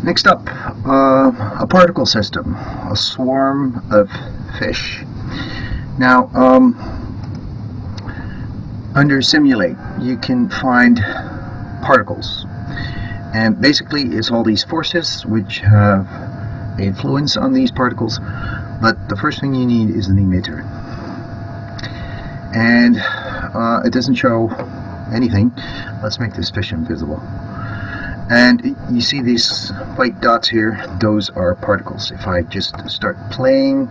Next up, a particle system, a swarm of fish. Now, under Simulate, you can find particles, and basically it's all these forces which have influence on these particles, but the first thing you need is an emitter, and it doesn't show anything. Let's make this fish invisible. And you see these white dots here, those are particles. If I just start playing,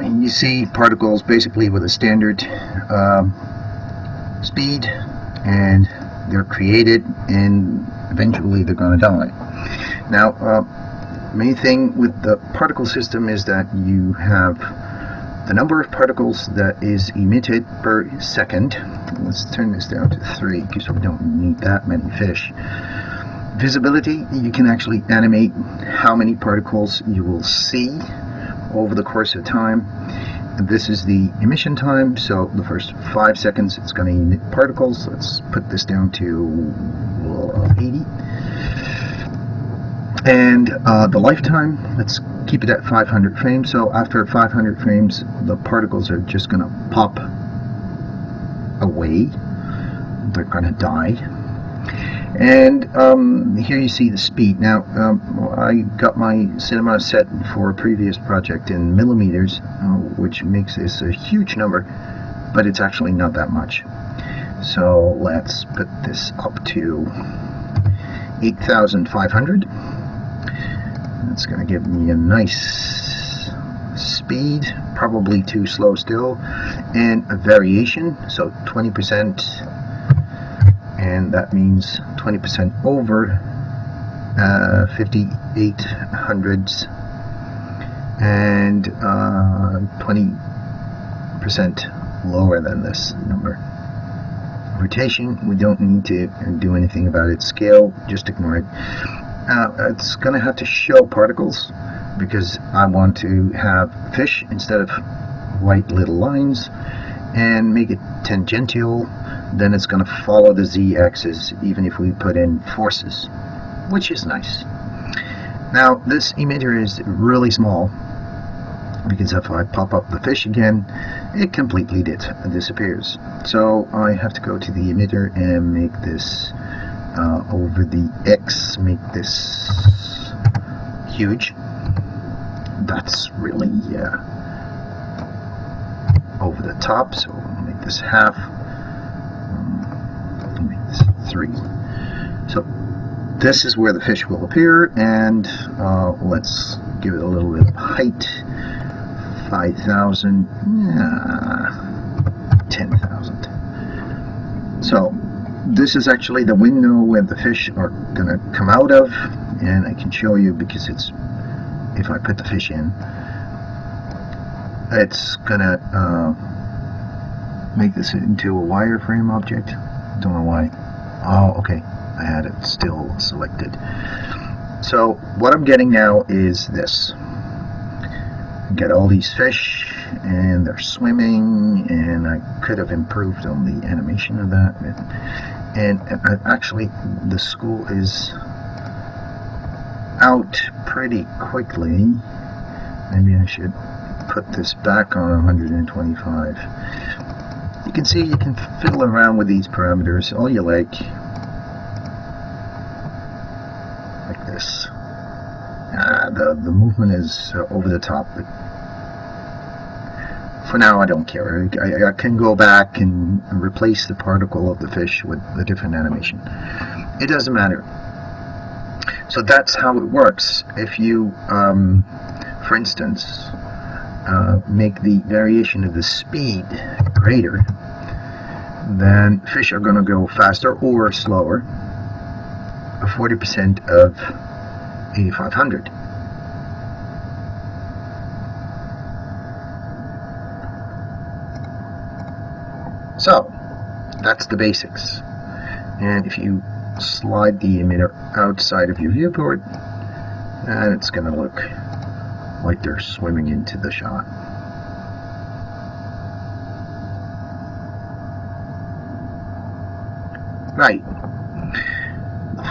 you see particles basically with a standard speed, and they're created and eventually they're going to die. Now, main thing with the particle system is that you have the number of particles that is emitted per second. Let's turn this down to 3 because we don't need that many fish. Visibility, you can actually animate how many particles you will see over the course of time. This is the emission time, so the first 5 seconds it's going to emit particles. Let's put this down to 80. And the lifetime, let's keep it at 500 frames. So after 500 frames, the particles are just going to pop away. They're going to die. And here you see the speed. Now, I got my cinema set for a previous project in millimeters, which makes this a huge number, but it's actually not that much. So let's put this up to 8,500. It's going to give me a nice speed, probably too slow still, and a variation, so 20%, and that means 20% over 5800s and 20% lower than this number. Rotation, we don't need to do anything about it. Scale, just ignore it. It's going to have to show particles because I want to have fish instead of white little lines, and make it tangential. Then it's going to follow the z-axis even if we put in forces, which is nice. Now this emitter is really small because if I pop up the fish again, it completely disappears. So I have to go to the emitter and make this over the X, make this huge. That's really over the top, so I'll make this half, make this 3. So this is where the fish will appear, and let's give it a little bit of height. 5,000, 10,000. So this is actually the window where the fish are going to come out of, and I can show you because it's, if I put the fish in, it's going to make this into a wireframe object. Don't know why. Oh, okay. I had it still selected. So what I'm getting now is this. Get all these fish, and they're swimming, and I could have improved on the animation of that. And actually, the school is out pretty quickly. Maybe I should put this back on 125. You can see you can fiddle around with these parameters all you like this. The movement is over the top, but for now I don't care. I can go back and replace the particle of the fish with a different animation. It doesn't matter. So that's how it works. If you, for instance, make the variation of the speed greater, then fish are going to go faster or slower, 40% of 8,500. So that's the basics. And if you slide the emitter outside of your viewport, and it's going to look like they're swimming into the shot. Right.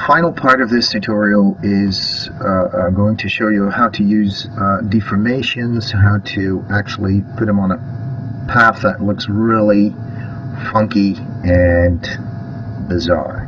final part of this tutorial is going to show you how to use deformations, how to actually put them on a path that looks really funky and bizarre.